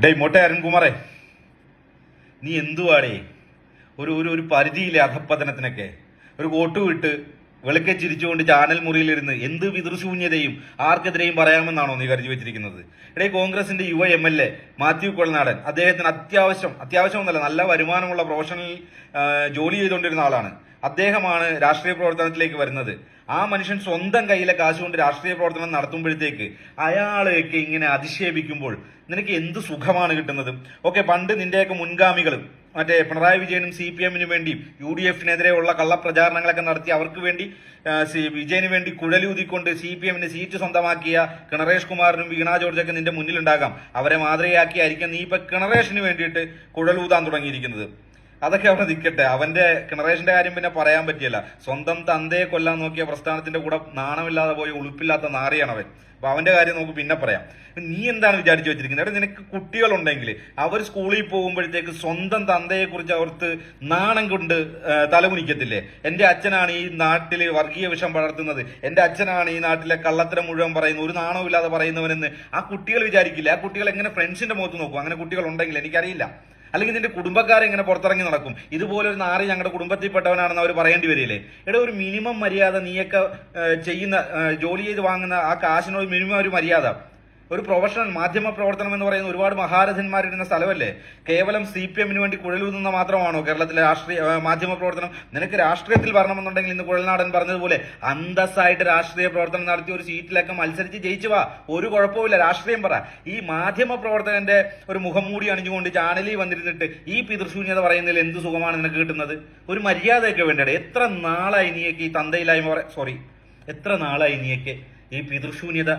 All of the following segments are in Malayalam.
മോട്ടെ അരുൺകുമാറേ, നീ എന്തുവാടേ ഒരു ഒരു ഒരു പരിധിയിലെ അധപ്പതനത്തിനൊക്കെ ഒരു കോട്ടു വിട്ട് വെളുക്കെ ചിരിച്ചുകൊണ്ട് ചാനൽ മുറിയിലിരുന്ന് എന്ത് പിതൃശൂന്യതയും ആർക്കെതിരെയും പറയാമെന്നാണോ നീ കരുതി വെച്ചിരിക്കുന്നത്? കോൺഗ്രസിന്റെ യുവ MLA മാത്യു കൊളനാടൻ, അദ്ദേഹത്തിന് അത്യാവശ്യമൊന്നല്ല, നല്ല വരുമാനമുള്ള പ്രൊഫഷണൽ ജോലി ചെയ്തുകൊണ്ടിരുന്ന ആളാണ്. അദ്ദേഹമാണ് രാഷ്ട്രീയ പ്രവർത്തനത്തിലേക്ക് വരുന്നത്. ആ മനുഷ്യൻ സ്വന്തം കയ്യിലെ കാശുകൊണ്ട് രാഷ്ട്രീയ പ്രവർത്തനം നടത്തുമ്പോഴത്തേക്ക് അയാളെയൊക്കെ ഇങ്ങനെ അധിക്ഷേപിക്കുമ്പോൾ നിനക്ക് എന്ത് സുഖമാണ് കിട്ടുന്നത്? ഓക്കെ, പണ്ട് നിന്റെയൊക്കെ മുൻഗാമികളും മറ്റേ പിണറായി വിജയനും CPM-നും വേണ്ടി UDF-നെതിരെയുള്ള കള്ളപ്രചാരണങ്ങളൊക്കെ നടത്തി അവർക്ക് വേണ്ടി വിജയന് വേണ്ടി കുഴലൂതിക്കൊണ്ട് CPM-ന് സീറ്റ് സ്വന്തമാക്കിയ ഗണേഷ് കുമാറിനും വീണ ജോർജൊക്കെ നിന്റെ മുന്നിലുണ്ടാകാം. അവരെ മാതൃകയാക്കിയായിരിക്കും നീ ഇപ്പൊ ഗണേഷിന് വേണ്ടിയിട്ട് കുഴലൂതാൻ തുടങ്ങിയിരിക്കുന്നത്. അതൊക്കെ അവിടെ നിൽക്കട്ടെ. അവന്റെ ഗണേഷിന്റെ കാര്യം പിന്നെ പറയാൻ പറ്റിയല്ല. സ്വന്തം തന്തയെ കൊല്ലാൻ നോക്കിയ പ്രസ്ഥാനത്തിന്റെ കൂടെ നാണമില്ലാതെ പോയി ഉളുപ്പില്ലാത്ത നാറിയാണ് അവൻ. അപ്പൊ അവന്റെ കാര്യം നമുക്ക് പിന്നെ പറയാം. നീ എന്താണ് വിചാരിച്ചു വെച്ചിരിക്കുന്നത്? നിനക്ക് കുട്ടികളുണ്ടെങ്കിൽ അവർ സ്കൂളിൽ പോകുമ്പോഴത്തേക്ക് സ്വന്തം തന്തയെ കുറിച്ച് അവർക്ക് നാണം കൊണ്ട് തലകുനിക്കത്തില്ലേ? എന്റെ അച്ഛനാണ് ഈ നാട്ടില് വർഗീയ വിഷം പടർത്തുന്നത്, എന്റെ അച്ഛനാണ് ഈ നാട്ടിലെ കള്ളത്തരം മുഴുവൻ പറയുന്നത്, ഒരു നാണമില്ലാതെ പറയുന്നവനെന്ന് ആ കുട്ടികൾ വിചാരിക്കില്ല. ആ കുട്ടികൾ എങ്ങനെ ഫ്രണ്ട്സിന്റെ മുഖത്ത് നോക്കും? അങ്ങനെ കുട്ടികൾ ഉണ്ടെങ്കിൽ എനിക്കറിയില്ല. അല്ലെങ്കിൽ നിന്റെ കുടുംബക്കാരെ ഇങ്ങനെ പുറത്തിറങ്ങി നടക്കും, ഇതുപോലൊരു നാറി ഞങ്ങളുടെ കുടുംബത്തിൽപ്പെട്ടവനാണെന്ന് അവർ പറയേണ്ടി വരില്ലേ? ഒരു മിനിമം മര്യാദ, നീയൊക്കെ ചെയ്യുന്ന ജോലി ചെയ്ത് വാങ്ങുന്ന ആ കാശിനോട് മിനിമം ഒരു മര്യാദ. ഒരു പ്രൊഫഷണൽ മാധ്യമ പ്രവർത്തനം എന്ന് പറയുന്ന ഒരുപാട് മഹാരഥന്മാരിടുന്ന സ്ഥലമല്ലേ? കേവലം CPM-ന് വേണ്ടി കുഴലൂതുന്ന മാത്രമാണോ കേരളത്തിലെ മാധ്യമ പ്രവർത്തനം? നിനക്ക് രാഷ്ട്രീയത്തിൽ വരണമെന്നുണ്ടെങ്കിൽ ഇന്ന് കുഴൽനാടൻ പറഞ്ഞതുപോലെ അന്തസ്സായിട്ട് രാഷ്ട്രീയ പ്രവർത്തനം നടത്തി ഒരു സീറ്റിലൊക്കെ മത്സരിച്ച് ജയിച്ചു വാ, ഒരു കുഴപ്പമില്ല. രാഷ്ട്രീയം പറ. ഈ മാധ്യമ പ്രവർത്തകന്റെ ഒരു മുഖം മൂടി അണിഞ്ഞുകൊണ്ട് ചാനലിൽ വന്നിരുന്നിട്ട് ഈ പിതൃശൂന്യത പറയുന്നതിൽ എന്ത് സുഖമാണ് നിനക്ക് കിട്ടുന്നത്? ഒരു മര്യാദയൊക്കെ വേണ്ടേ? എത്ര നാളായി നീയൊക്കെ ഈ തന്തയില്ലായ്മ എത്ര നാളായി നീയൊക്കെ ഈ പിതൃശൂന്യത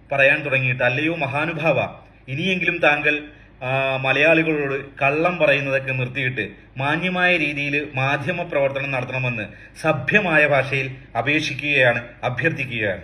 പറയാൻ തുടങ്ങിയിട്ട്? അല്ലയോ മഹാനുഭാവ, ഇനിയെങ്കിലും താങ്കൾ മലയാളികളോട് കള്ളം പറയുന്നതൊക്കെ നിർത്തിയിട്ട് മാന്യമായ രീതിയിൽ മാധ്യമ പ്രവർത്തനം നടത്തണമെന്ന് സഭ്യമായ ഭാഷയിൽ അപേക്ഷിക്കുകയാണ്, അഭ്യർത്ഥിക്കുകയാണ്.